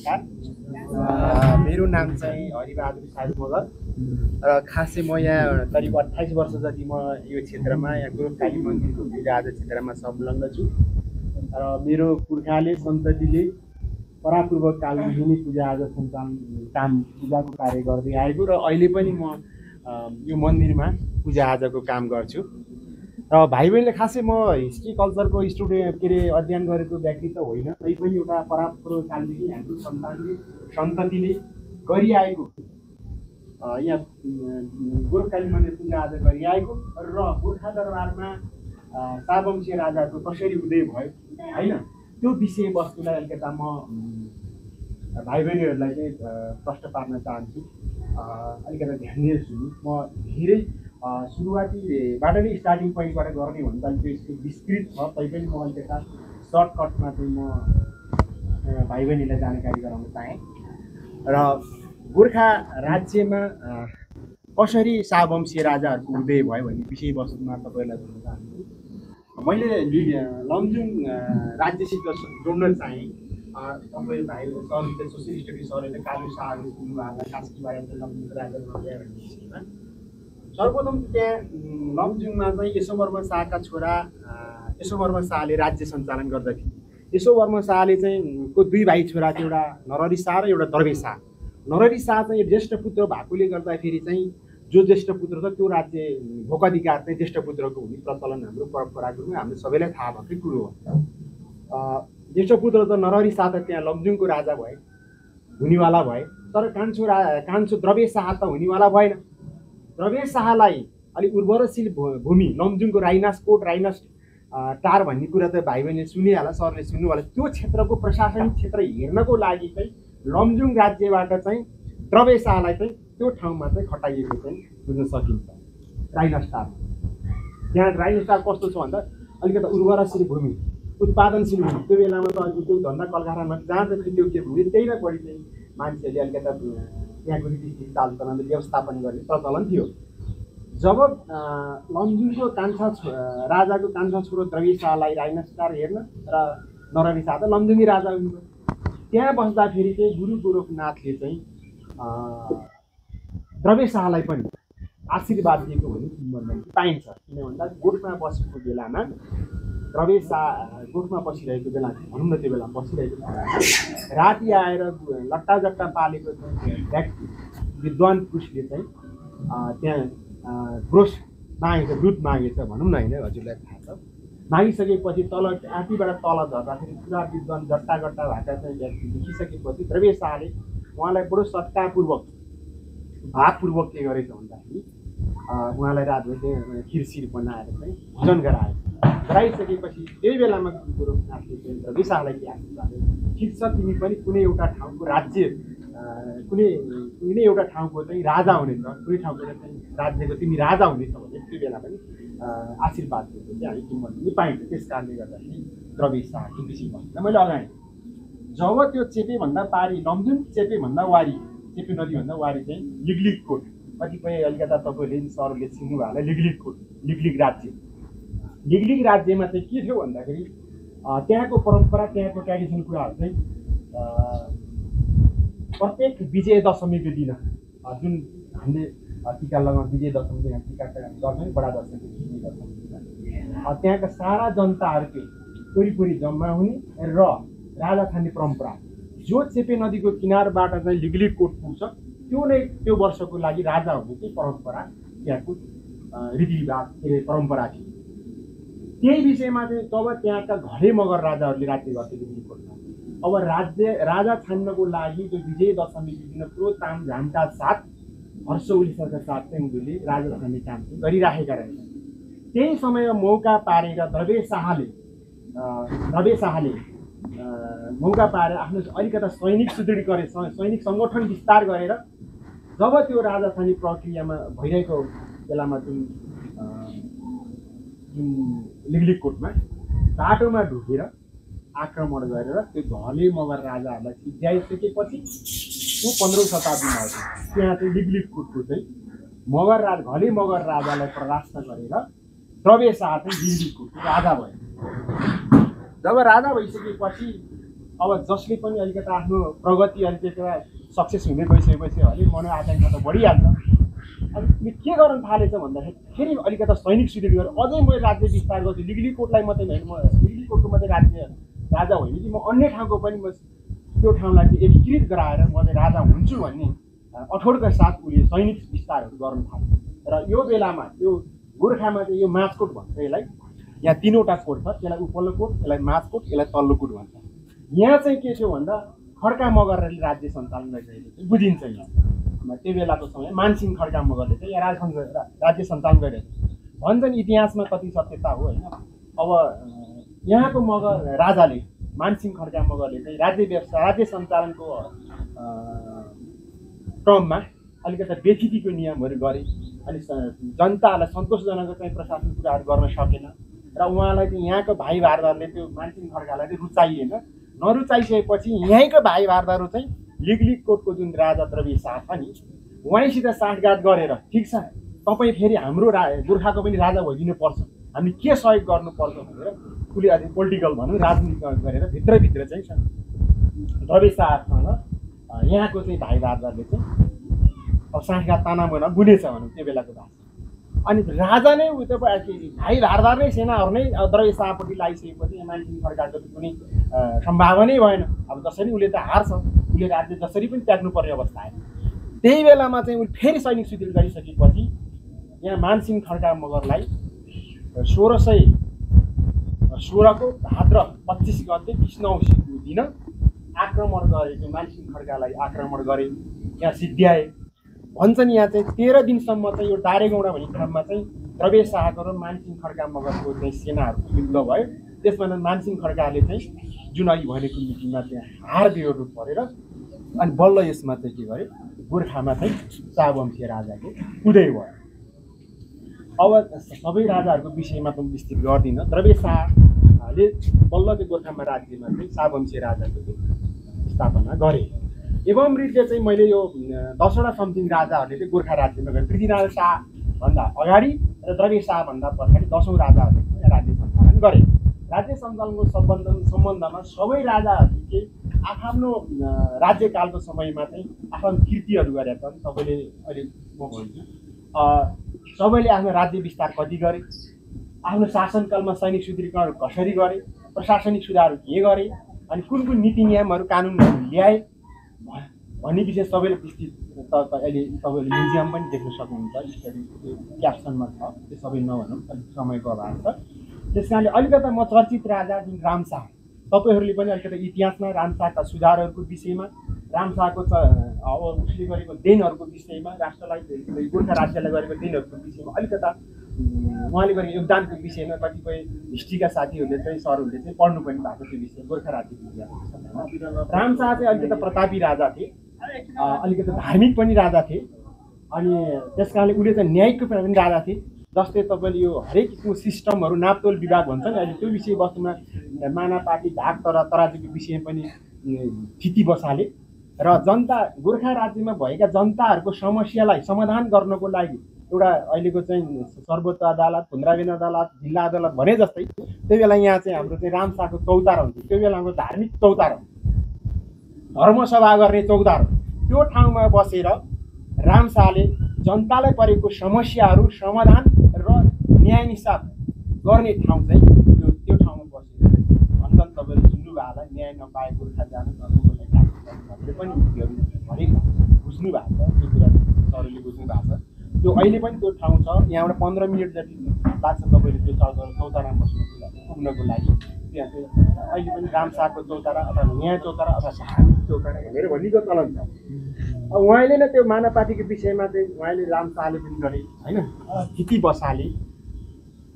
नमस्कार। मेरो नाम चाहिँ हरिबहादुर साई मगर र खासै म यहाँ करिब 28 वर्ष जति म यो क्षेत्रमा यहाँ गोरखकाली मन्दिरको पूजाआजा क्षेत्रमा संलग्न छु र मेरो पुर्खाले सन्ततिले परापूर्वक कालदेखि नै पूजाआजा सञ्चालन पूजाको कार्य गर्दै आएको र अहिले पनि म यो मन्दिरमा पूजाआजाको काम गर्छु। र भाइ बहिनीले खासै म हिस्ट्री कल्चरको स्टुडेन्ट के अरे अध्ययन गरेको व्यक्ति त होइन, तैपनि एउटा परापूर्व कालदेखि हाम्रो सन्ततिले गरिआएको यहाँ गोरखकाली मन्दिर पूजाआजा गरिआएको र गोर्खा दरबारमा शाहवंशीय राजाको कसरी उदय भयो होइन, त्यो विषयवस्तुलाई अलिकता म भाइ बहिनीहरूलाई चाहिँ प्रश्न पार्न चाहन्छु। अलिकता ध्यान दिएर सुन्नु। म धेरै सुरुवातीबाट नै स्टार्टिङ पोइन्टबाट गर्ने हो भने त अलिक यसको विस्तृत छ, तैपनि म अलिकता सर्टकटमा चाहिँ म भाइ बहिनीलाई जानकारी गराउन चाहेँ। र गोर्खा राज्यमा कसरी शाहवंशीय राजाहरूको उदय भयो भन्ने विषयवस्तुमा तपाईँलाई भन्न चाहन्छु। मैले लमजुङ राज्यसित जोड्न चाहेँ। तपाईँ भाइ सरले सोसियल स्टडी सरले कालु शाहहरू सुन्नुभएको कास्कीबाट लमजुङ राजा भन्ने विषयमा सर्वप्रथम त्यहाँ लमजुङमा चाहिँ यशोवर्म शाहका छोरा यशोवर्म शाहले राज्य सञ्चालन गर्दथे। यशोवर्म शाहले चाहिँ को दुई भाइ छोरा थियो, एउटा नरहरि शाह र एउटा दरवेश शाह। नरहरि शाह चाहिँ ज्येष्ठ पुत्र भएकोले गर्दाखेरि चाहिँ जो ज्येष्ठ पुत्र छ त्यो राज्य भोकाधिकार चाहिँ ज्येष्ठ पुत्रको हुने प्रचलन हाम्रो परम्पराको हाम्रो सबैलाई थाहा भएकै कुरो हो। ज्येष्ठ पुत्र त नरहरि शाह त त्यहाँ लमजुङको राजा भए, हुनेवाला भए, तर कान्छो द्रवेश शाह त हुनेवाला भएन। द्रवेश शाहलाई अलिक उर्वरशील भूमि लमजुङको राइनास कोट राइनास टार भन्ने कुरा त भाइ बहिनीले सुनिहाल्ला, सरले सुन्नु होला। त्यो क्षेत्रको प्रशासनिक क्षेत्र हेर्नको लागि चाहिँ लमजुङ राज्यबाट चाहिँ द्रवेश शाहलाई चाहिँ त्यो ठाउँमा चाहिँ खटाइएको चाहिँ बुझ्न सकिन्छ। राइनास टार त्यहाँ राइनास टार कस्तो छ भन्दा अलिकति उर्वरशील भूमि, उत्पादनशील भूमि। त्यो बेलामा त उद्योग धन्दा कलकारखाना जहाँ चाहिँ त्यो के भूमि त्यही नै बढी चाहिँ मान्छेहरूले अलिकति त्यहाँको रीति चालचलन व्यवस्थापन गर्ने प्रचलन थियो। जब लमजुङको राजाको कान्छा छोरो द्रवेश शाहलाई राइनास टार हेर्न र नरहरि शाह त लमजुङी राजा हुनुभयो। त्यहाँ बस्दाखेरि चाहिँ गुरु गोरखनाथले चाहिँ द्रवेश शाहलाई पनि आशीर्वाद दिएको भन्ने किंवदन्ती पाइन्छ। किन भन्दा गोठमा बसेको बेलामा द्रवेश शाह गोठमा बसिरहेको बेला भनौँ न, त्यो बेला बसिरहेको राति आएर लट्टा जट्टा पालेको व्यक्ति विद्वान पुरुषले चाहिँ त्यहाँ ग्रोस मागेछ, दुध मागेछ भनौँ न, होइन हजुरलाई थाहा छ। मागिसकेपछि तल आँटीबाट तल झर्दाखेरि पुरा विद्वान जट्टा गट्टा भएका चाहिँ व्यक्ति देखिसकेपछि द्रवेश शाहले उहाँलाई बडो सत्तापूर्वक भावपूर्वक के गरेछ भन्दाखेरि उहाँलाई रातभरि खिरसिर बनाएर चाहिँ भोजन गराइसकेपछि त्यही बेलामा गोरखनाथले चाहिँ द्रवेश शाहलाई के आशीर्वाद ठिक छ, तिमी पनि कुनै एउटा ठाउँको राज्य कुनै एउटा ठाउँको चाहिँ राजा हुनेछ, कुनै ठाउँको चाहिँ राज्यको तिमी राजा हुनेछ भने त्यो बेला पनि आशीर्वाद दिएको चाहिँ हामी किंवदन्ती पाइन्छ। त्यस कारणले गर्दाखेरि द्रवेश शाहको विषयवस्तुलाई मैले अगाएँ। जब त्यो चेपेभन्दा पारी लमजुङ चेपेभन्दा वारी, चेपे नदीभन्दा वारी चाहिँ लिगलिग कोट, कतिपय अलिकता तपाईँहरूले सरले चिन्नु भयो होला, लिगलिग कोट लिगलिग राज्य। लिगलिग राज्यमा चाहिँ के थियो भन्दाखेरि त्यहाँको परम्परा त्यहाँको ट्रेडिसन कुराहरू चाहिँ प्रत्येक विजय दशमीको दिन जुन हामीले टिका लगाउँ विजय दशमी दिन टिका गर्छौँ, बडा दशमी विजय दशमी त्यहाँका सारा जनताहरूकै वरिपरि जम्मा हुने र राजा छान्ने परम्परा। जो चेपे नदीको किनारबाट चाहिँ लिगलिग कोट पुग्छ त्यो नै त्यो वर्षको लागि राजा हुने चाहिँ परम्परा त्यहाँको रीतिरिवाज परम्परा थियो। त्यही विषयमा चाहिँ तब त्यहाँका घरे मगर राजाहरूले राज्य गर्थे लिगलिग कोटमा। अब राजा छान्नको लागि त्यो विजय दशमीको दिन पुरो तामझामका साथ हर्ष उल्लासका साथ चाहिँ उनीहरूले राजा छान्ने काम गरिराखेका रहेछन्। त्यही समयमा मौका पारेर द्रवेश शाहले मौका पारेर आफ्नो अलिकता सैनिक सुदृढ गरे, सैनिक सङ्गठन विस्तार गरेर जब त्यो राजा छान्ने प्रक्रियामा भइरहेको बेलामा जुन लिगलिग कोटमा बाटोमा ढुकेर आक्रमण गरेर त्यो घले मगर राजाहरूलाई सिद्ध्याइसकेपछि त्यो 15औं शताब्दीमा आउँछ। त्यहाँ चाहिँ लिगलिग कोटको चाहिँ घले मगर राजालाई परास्त गरेर द्रवेश शाह चाहिँ लिगलिग कोटको राजा भयो। जब राजा भइसकेपछि अब जसले पनि अलिकति आफ्नो प्रगति अलिकति सक्सेस हुने गइसकेपछि अलिक मनोआकाङ्क्षा त बढिहाल्छ। अनि उसले के गर्न थालेछ भन्दाखेरि फेरि अलिकति सैनिक सुदृढ गरेर अझै म राज्य विस्तार गर्छु, लिगलीकोटलाई मात्रै होइन, म लिगलीकोटको मात्रै राज्य राजा होइन कि म अन्य ठाउँको पनि म त्यो ठाउँलाई चाहिँ एकीकृत गराएर म चाहिँ राजा हुन्छु भन्ने अठोटका साथ उसले सैनिक विस्तारहरू गर्न थाल्यो। र यो बेलामा त्यो गोर्खामा चाहिँ यो माझकोट भन्छ यसलाई, यहाँ 3वटा कोट छ, यसलाई उपल्लो कोट, यसलाई माझकोट, यसलाई तल्लो कोट भन्छ। यहाँ चाहिँ के थियो भन्दा खड्का मगरले राज्य सञ्चालन गरिरहेको चाहिँ बुझिन्छ। यहाँ त्यो बेलाको समय मानसिंह खड्का मगरले चाहिँ यहाँ राज्य सञ्चालन गरिरहेको भन्छन्। इतिहासमा कति सत्यता हो होइन। अब यहाँको मगर राजाले मानसिंह खड्का मगरले चाहिँ राज्य सञ्चालनको क्रममा अलिकति बेथितिको नियमहरू गरे, अनि जनतालाई सन्तोषजनक चाहिँ प्रशासन कुराहरू गर्न सकेन र उहाँलाई चाहिँ यहाँको भाइ भारदारले त्यो मानसिंह खड्कालाई चाहिँ रुचाइएन। नरुचाइसकेपछि यहीँको भाइ भारदारहरू चाहिँ लिगलीकोटको जुन राजा द्रविड शाह छ नि उहाँसित साँठगाँठ गरेर ठिक छ तपाईँ फेरि हाम्रो गोर्खाको पनि राजा भइदिनु पर्छ, हामी के सहयोग गर्नुपर्छ भनेर उसले अझै पोलिटिकल भनौँ राजनीति गरेर भित्रभित्र चाहिँ द्रविड शाहसँग यहाँको चाहिँ भाइ भारदारले चाहिँ अब साँठगाँठ तानामुना बुनेछ भनौँ त्यो बेलाको भाषा। अनि राजा नै उयो भाइ भारदार नै सेनाहरू नै द्रविड शाहपट्टि लगाइसकेपछि मानसिंह खड्काको कुनै सम्भावनै भएन। अब जसरी उसले त हार्छ, उसले राज्य जसरी पनि त्याग्नुपर्ने अवस्था आयो। त्यही बेलामा चाहिँ उसले फेरि सैनिक सुदृढ गरिसकेपछि यहाँ मानसिंह खड्का मगरलाई 1616को भाद्र 25 गते कृष्ण औँसीको दिन आक्रमण गरेको मानसिंह खड्कालाई आक्रमण गरे, यहाँ सिद्ध्याए भन्छन्। यहाँ चाहिँ 13 दिनसम्म चाहिँ यो दारेगौँडा भन्ने ठाउँमा चाहिँ द्रविड शाहको र मानसिंह खड्का मगरको चाहिँ सेनाहरूको युद्ध भयो। त्यसमा मानसिंह खड्काले चाहिँ जुन अघि भनेको मिटिङमा चाहिँ हार विरोध परेर अनि बल्ल यसमा चाहिँ के गर्यो, गोर्खामा चाहिँ शाहवंशीय राजाको उदय भयो। अब सबै राजाहरूको विषयमा पनि विस्तृत गर्दिनँ। द्रविड शाहले बल्ल चाहिँ गोर्खामा राज्यमा चाहिँ शाहवंशीय राजाको स्थापना गरे। एवं रीतिले चाहिँ मैले यो 10वटा समथिङ राजाहरूले चाहिँ गोर्खा राज्यमा गरे। पृथ्वीनारायण शाहभन्दा अगाडि र द्रविड शाहभन्दा पछाडि 10औँ राजाहरूले राज्य सञ्चालन गरे। राज्य सञ्चालनको सम्बन्धमा सबै राजाहरूले आफ्नो राज्यकालको समयमा चाहिँ आफ्नो कृतिहरू गरेका छन्। सबैले अहिले म भन्छु सबैले आफ्नो राज्य विस्तार कति गरे, आफ्नो शासनकालमा सैनिक सुदृढीकरण कसरी गरे, प्रशासनिक सुधारहरू के गरे, अनि कुन कुन नीति नियमहरू कानुनहरू ल्याए भन्ने विषय सबैले विस्तृत अहिले तपाईँले म्युजियम पनि देख्न सक्नुहुन्छ, स्टडी क्याप्सनमा छ, त्यो सबै नभनौँ अलिक समयको अभाव छ। त्यस कारणले अलिकति म चर्चित राजा जुन रामशाह, तपाईँहरूले पनि अलिकति इतिहासमा रामशाहका सुधारहरूको विषयमा, रामशाहको अब उसले गरेको देनहरूको विषयमा, राष्ट्रलाई गोर्खा राज्यलाई गरेको देनहरूको विषयमा अलिकता उहाँले गरेको योगदानको विषयमा कतिपय हिस्ट्रीका साथीहरूले चाहिँ सरहरूले चाहिँ पढ्नु पनि भएको त्यो विषय गोर्खा राज्यको इतिहास। रामशाह चाहिँ अलिकति प्रतापी राजा थिए, अलिकति धार्मिक पनि राजा थिए, अनि त्यस कारणले उसले चाहिँ न्यायिक पनि राजा थिए। जस्तै तपाईँले यो हरेक किसिमको सिस्टमहरू नापतोल विभाग भन्छ नि, अहिले त्यो विषयवस्तुमा मानापाटी भाग तराजुको विषय पनि थिति बसाले र जनता गोर्खा राज्यमा भएका जनताहरूको समस्यालाई समाधान गर्नको लागि एउटा अहिलेको चाहिँ सर्वोच्च अदालत, पुनरावेदन अदालत, जिल्ला अदालत भने जस्तै त्यो बेला यहाँ चाहिँ हाम्रो चाहिँ रामशाहको चौतारा हुन्थ्यो। त्यो बेला हाम्रो धार्मिक चौतारा, धर्मसभा गर्ने चौतारा, त्यो ठाउँमा बसेर रामशाहले जनतालाई परेको समस्याहरू समाधान र न्याय निसाब गर्ने ठाउँ चाहिँ त्यो ठाउँमा बसेर भन्छन्। तपाईँले सुन्नुभयो होला, न्याय नपाए गोर्खा जानु नसक्ने पनि हरेक बुझ्नु भएको छ, त्यो कुरा सरले बुझ्नु भएको छ। त्यो अहिले पनि त्यो ठाउँ छ, यहाँबाट 15 मिनट जति लाग्छ तपाईँले त्यो चौतारामा पुग्नको लागि। त्यहाँ चाहिँ अहिले पनि रामशाहको चौतारा अथवा न्याय चौतारा अथवा धार्मिक चौतारा भनेर भन्नेको चलन छ। अब उहाँले नै त्यो मानापाटीको विषयमा चाहिँ उहाँले रामशाहले पनि गरे होइन, थिति बसाले।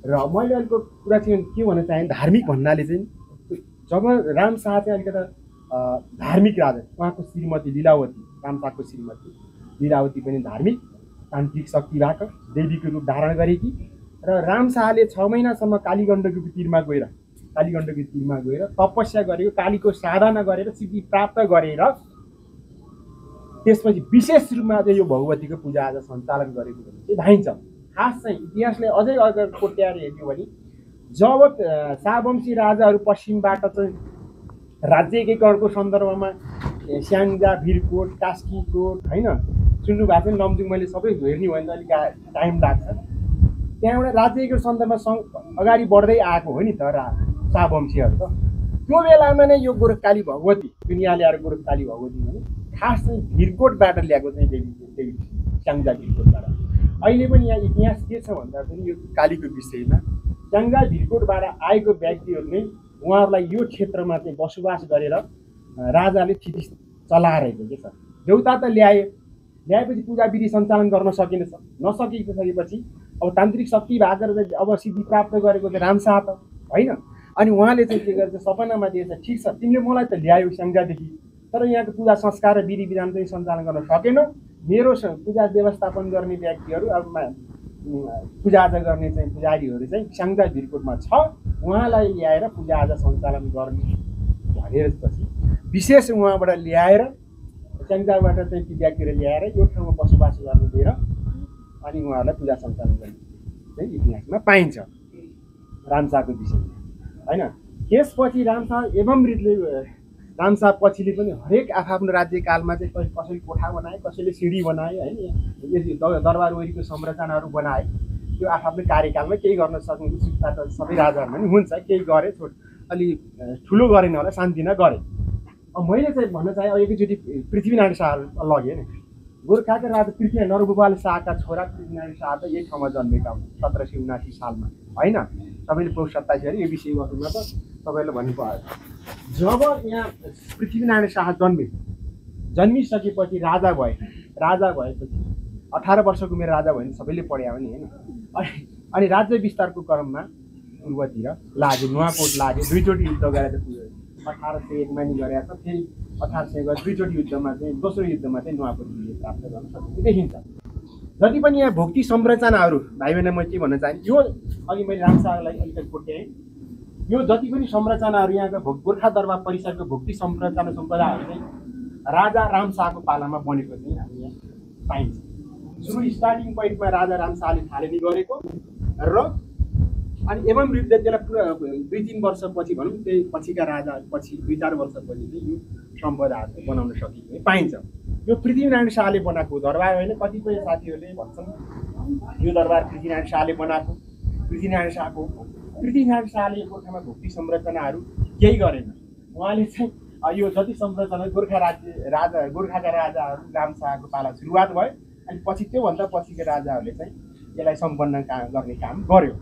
र मैले अहिलेको कुरा चाहिँ के भन्न चाहेँ, धार्मिक भन्नाले चाहिँ जब रामशाह चाहिँ अलिकति धार्मिक राजा, उहाँको श्रीमती लीलावती, रामशाहको श्रीमती लीलावती पनि धार्मिक तान्त्रिक शक्तिबाट देवीको रूप धारण गरेकी र रामशाहले 6 महिनासम्म कालीगण्डकीको तीरमा गएर तपस्या गरेको, कालीको साधना गरेर सिद्धि प्राप्त गरेर त्यसपछि विशेष रूपमा चाहिँ यो भगवतीको पूजा आज सञ्चालन गरेको चाहिँ धाइन्छ। खास चाहिँ इतिहासले अझै अगर कोट्याएर हेर्यो भने जब शाहवंशी राजाहरू पश्चिमबाट चाहिँ राज्य एकीकरणको सन्दर्भमा स्याङ्जा, भिरकोट, कास्कीकोट होइन सुन्नु भएको छ लमजुङ, मैले सबै हेर्ने भयो भने त अलिक टाइम लाग्छ। त्यहाँबाट राज्य एकीकरण सन्दर्भमा अगाडि बढ्दै आएको हो नि त शाहवंशीहरू त। त्यो बेलामा नै यो गोरखकाली भगवती दुनियाँ ल्याएर गोरखकाली भगवती भने खास चाहिँ भिरकोटबाट ल्याएको चाहिँ देवी स्याङ्जा भिरकोटबाट। अहिले पनि यहाँ इतिहास के छ भन्दा पनि यो कालीको विषयमा स्याङ्जा भिरकोटबाट आएको व्यक्तिहरू नै उहाँहरूलाई यो क्षेत्रमा चाहिँ बसोबास गरेर राजाले स्थिति चलाएको के छ। देउता त ल्याएपछि पूजा विधि सञ्चालन गर्न सकिनेछ, नसकिसकेपछि अब तान्त्रिक शक्ति भागेर अब सिद्धि प्राप्त गरेको चाहिँ रामशाह त होइन। अनि उहाँले चाहिँ के गर्छ सपनामा दिएछ, ठिक छ तिमीले मलाई त ल्यायौ स्याङ्जादेखि, तर यहाँको पूजा संस्कार र विधि विधान चाहिँ सञ्चालन गर्न सकेनौ। मेरो पूजा व्यवस्थापन गर्ने व्यक्तिहरू अब पूजाआजा गर्ने चाहिँ पुजारीहरू चाहिँ स्याङ्जा भिरकोटमा छ, उहाँलाई ल्याएर पूजाआजा सञ्चालन गर्ने भनेर पछि विशेष उहाँबाट ल्याएर स्याङ्जाबाट चाहिँ ती व्यक्तिहरू ल्याएर यो ठाउँमा बसोबास गर्नु दिएर अनि उहाँहरूलाई पूजा सञ्चालन गर्ने चाहिँ इतिहासमा पाइन्छ रामशाहको विषयमा होइन। त्यसपछि रामशाह एवं रीतिले रामशाह पछिले पनि हरेक आफ्नो राज्यकालमा चाहिँ कसैले कोठा बनाए, कसैले सिँढी बनाए होइन, दरबार वरिको संरचनाहरू बनाए। त्यो आफ्नो कार्यकालमा केही गर्न सक्ने उत्सुकता त सबै राजाहरूमा नि हुन्छ, केही गरे अलि ठुलो गरेन होला, सानतिना गरे। अब मैले चाहिँ भन्न चाहेँ अब एकैचोटि पृथ्वीनारायण शाह लगेँ नि, गोर्खाका राजा पृथ्वीनारायण नरगोपाल शाहका छोरा पृथ्वीनारायण शाह त यही ठाउँमा जन्मेका हुन् 1779 सालमा होइन। तपाईँले पौष 27 गरी यो विषय गर्नुमा त तपाईँले भन्नुभयो। जब यहाँ पृथ्वीनारायण शाह जन्मिसकेपछि राजा भएपछि 18 वर्षको मेरो राजा भयो भने सबैले पढ्या भने होइन। अनि राज्य विस्तारको क्रममा पूर्वतिर लाग्यो, नुवाकोट लाग्यो, दुईचोटि युद्ध गरेर 1801मा नि गरेका छ, फेरि 1800 गएर दुईचोटि युद्धमा चाहिँ दोस्रो युद्धमा चाहिँ नुवाकोट विजय प्राप्त गर्न सकेको देखिन्छ। जति पनि यहाँ भोक्ति संरचनाहरू भाइ बहिनी म के भन्न चाहन्छु, यो अघि मैले रामशाहलाई अलिकति कोट्याएँ, यो जति पनि संरचनाहरू यहाँको गोर्खा दरबार परिसरको भोक्ति संरचना सम्पदाहरू चाहिँ राजा रामशाहको पालामा बनेको चाहिँ हामी यहाँ पाइन्छ। सुरु स्टार्टिङ पोइन्टमा राजा रामशाहले थालनी गरेको र अनि एवं रीतिले त्यसलाई पुरा 2-3 वर्षपछि भनौँ त्यही पछिका राजा पछि 2-4 वर्षपछि चाहिँ यो सम्पदाहरू बनाउन सकिएको पाइन्छ। यो पृथ्वीनारायण शाहले बनाएको दरबार होइन, कतिपय साथीहरूले भन्छन् यो दरबार पृथ्वीनारायण शाहले बनाएको। पृथ्वीनारायण शाहले गोर्खामा भोक्ति संरचनाहरू केही गरेन। उहाँले चाहिँ यो जति संरचना गोर्खाका राजाहरू रामशाहको पाला सुरुवात भयो, अनि पछि त्योभन्दा पछिका राजाहरूले चाहिँ यसलाई सम्पन्न गर्ने काम गर्यो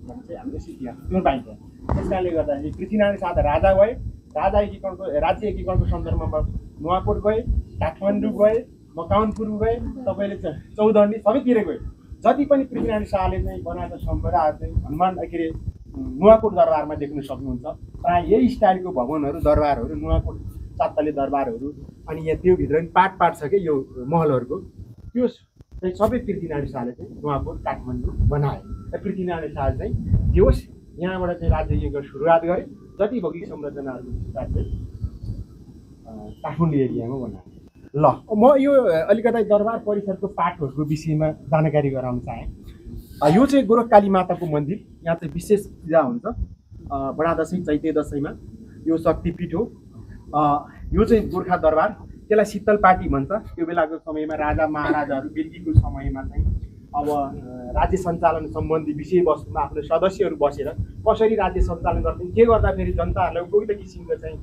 भने चाहिँ हामीले इतिहास त्यो पाइन्छ। त्यस कारणले गर्दाखेरि पृथ्वीनारायण शाह राजा भए, राज्य एकीकरणको सन्दर्भमा नुवाकोट गए, काठमाडौँ गए, मकवानपुर गए, तपाईँले चौधण्डी सबैतिर गए। जति पनि पृथ्वीनारायण शाहले चाहिँ बनाएको सम्पदाहरू चाहिँ हनुमान के अरे नुवाकोट दरबारमा देख्न सक्नुहुन्छ। प्रायः यही स्टाइलको भवनहरू दरबारहरू नुवाकोट सातले दरबारहरू, अनि यहाँ त्योभित्र पनि पाट छ कि यो महलहरूको, त्यो चाहिँ सबै पृथ्वीनारायण शाहले चाहिँ नुवाकोट काठमाडौँ बनाए। पृथ्वीनारायण शाह चाहिँ होस् यहाँबाट चाहिँ राज्य एकीकरण सुरुवात गरे, जति भोग्य संरचनाहरू सुरुवात चाहिँ काठमाडौँ एरियामा बनाए। ल म यो अलिकति दरबार परिसरको पाठहरूको विषयमा जानकारी गराउन चाहेँ। यो चाहिँ गोरखकाली माताको मन्दिर, यहाँ चाहिँ विशेष पूजा हुन्छ बडा दसैँ चैते दसैँमा, यो शक्तिपीठ हो। यो चाहिँ गोर्खा दरबार, त्यसलाई शीतल पाटी भन्छ। त्यो बेलाको समयमा राजा महाराजाहरू बिर्कीको समयमा चाहिँ अब राज्य सञ्चालन सम्बन्धी विषयवस्तुमा आफ्नो सदस्यहरू बसेर कसरी राज्य सञ्चालन गर्छन्, के गर्दाखेरि जनताहरूलाई उपयुक्त किसिमको चाहिँ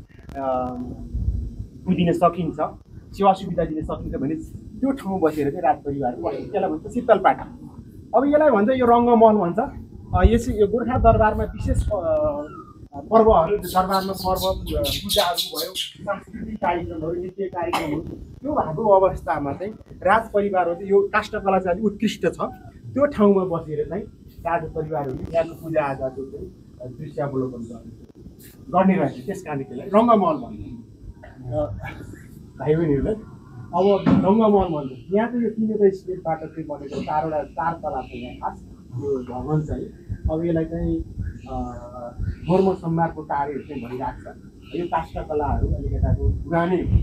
दिन सकिन्छ, सेवा सुविधा दिन सकिन्छ भने त्यो ठाउँ बसेर चाहिँ राजपरिवार बस्छ। त्यसलाई भन्छ शीतल पाटी। अब यसलाई भन्छ यो रङ्गमहल भन्छ। यो गोर्खा दरबारमा विशेष पर्वहरू, दरबारमा पर्व पूजाहरू भयो, सांस्कृतिक कार्यक्रमहरू, नृत्य कार्यक्रमहरू त्यो भएको अवस्थामा चाहिँ राजपरिवारहरू चाहिँ यो काष्ठकला चाहिँ अलिक उत्कृष्ट छ, त्यो ठाउँमा बसेर चाहिँ राजपरिवारहरूले यहाँको पूजाआजाको चाहिँ दृश्यावलोकन गर्ने रहेछ। त्यस कारणले त्यसलाई रङ्गमहल भन्छ। भाइ बहिनीहरूलाई अब रङ्गमहल भन्छ। यहाँ चाहिँ यो 3 स्टेटबाट चाहिँ बनेको 4 तला छ यहाँ खास यो भवन चाहिँ। अब यसलाई चाहिँ मोर्मो सम्मारको कार्यहरू चाहिँ भइरहेको छ। यो काष्ठकलाहरू अलिकताको पुरानै हो,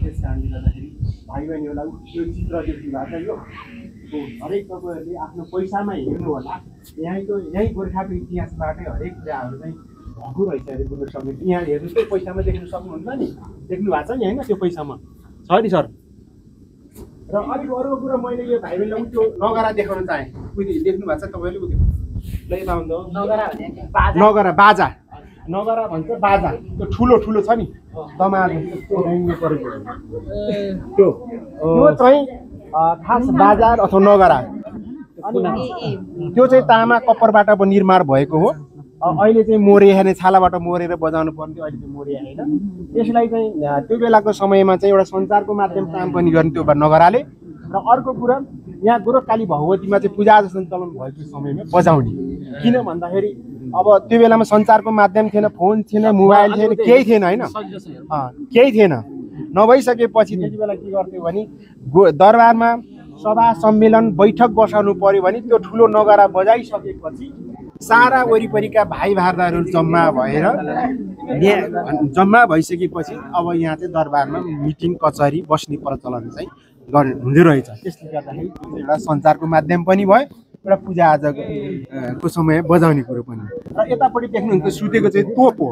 त्यस कारणले गर्दाखेरि भाइ बहिनीहरूलाई यो चित्र देख्नु भएको छ। यो हरेक तपाईँहरूले आफ्नो पैसामा हेर्नु होला, यहीँ गोर्खाको इतिहासबाटै हरेक कुराहरू चाहिँ भएको रहेछ अरे गुरु समिति। यहाँ हेर्नु त्यो पैसामा देख्न सक्नुहुन्छ नि, देख्नु भएको छ नि होइन त्यो पैसामा छ नि सर। र अलिक अरू कुरा मैले यो भाइ बहिनीलाई त्यो नगरा देखाउन चाहेँ। उयो देख्नु भएको छ तपाईँले उयो ल यता आउँदा नगरा बाजा नगरा भन्छ बाजा त्यो ठुलो ठुलो छ नि दमाज त्यो चाहिँ खास बाजा अथवा नगरा। त्यो चाहिँ तामा कप्परबाट अब निर्माण भएको हो। अहिले चाहिँ मोरिया नै छालाबाट मोरेर बजाउनु पर्थ्यो, अहिले चाहिँ मोरिया होइन। त्यसलाई चाहिँ त्यो बेलाको समयमा चाहिँ एउटा सञ्चारको माध्यम काम पनि गर्ने त्यो नगराले। र अर्को कुरा यहाँ गोरखकाली भगवतीमा चाहिँ पूजा आजा सञ्चालन भएको समयमा बजाउने। किन भन्दाखेरि अब त्यो बेलामा सञ्चारको माध्यम थिएन, फोन थिएन, मोबाइल थिएन, केही थिएन होइन, केही थिएन। नभइसकेपछि त्यति बेला के गर्थ्यो भने दरबारमा सभा सम्मेलन बैठक बसाउनु पर्यो भने त्यो ठुलो नगरा बजाइसकेपछि सारा वरिपरिका भाइ भारदारहरू जम्मा भइसकेपछि अब यहाँ चाहिँ दरबारमा मिटिङ कचहरी बस्ने प्रचलन चाहिँ हुँदो रहेछ। त्यसले गर्दाखेरि एउटा सञ्चारको माध्यम पनि भयो, एउटा पूजाआजाको समय बजाउने कुरो पनि। र यतापट्टि देख्नुहुन्छ सुतेको चाहिँ तोप हो।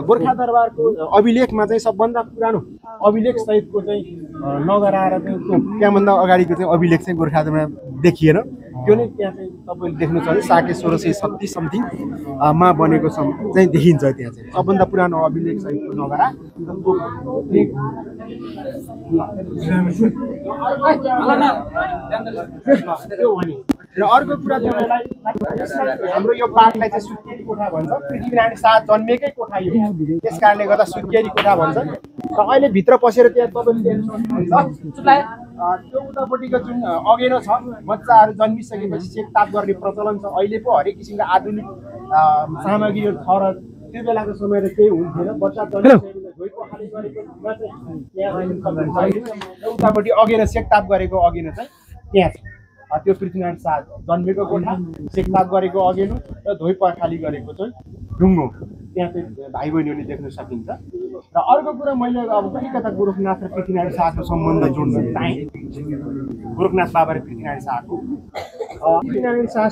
गोर्खा दरबारको अभिलेखमा चाहिँ सबभन्दा पुरानो अभिलेख सहितको चाहिँ नगरा र चाहिँ तोप त्यहाँभन्दा अगाडिको चाहिँ अभिलेख चाहिँ गोर्खा दरबारमा देखिएन। त्यो नै त्यहाँ चाहिँ तपाईँले देख्नुहुन्छ साके 1636 समथिङ मा बनेको चाहिँ देखिन्छ। त्यहाँ चाहिँ सबभन्दा पुरानो अभिलेख सहितको नगरा र अर्को कुरा तपाईँलाई हाम्रो यो पाठलाई चाहिँ सुत्केरी कोठा भन्छ। पृथ्वीनारायण शाह जन्मेकै कोठा यो, त्यस कारणले गर्दा सुत्केरी कोठा भन्छ। र अहिले भित्र पसेर त्यहाँ तपाईँले देख्न सक्नुहुन्छ त्यो उतापट्टिको जुन अगेनो छ, बच्चाहरू जन्मिसकेपछि चेकताप गर्ने प्रचलन छ। अहिले पो हरेक किसिमको आधुनिक सामग्रीहरू छ र त्यो बेलाको समयमा केही हुन्थेन। बच्चा उतापट्टि अगेनो सेकताप गरेको अगेनो चाहिँ त्यहाँ छ। त्यो पृथ्वीनारायण शाह जन्मेको कोठा, सेकताप गरेको अगेनो र धोइ पखाली गरेको चाहिँ ढुङ्गो त्यहाँ चाहिँ भाइ बहिनीहरूले देख्न सकिन्छ। र अर्को कुरा मैले अब कता गोरखनाथ र पृथ्वीनारायण शाहको सम्बन्ध जोड्न चाहेँ। गोरखनाथ बाबा र पृथ्वीनारायण शाहको पृथ्वीनारायण शाह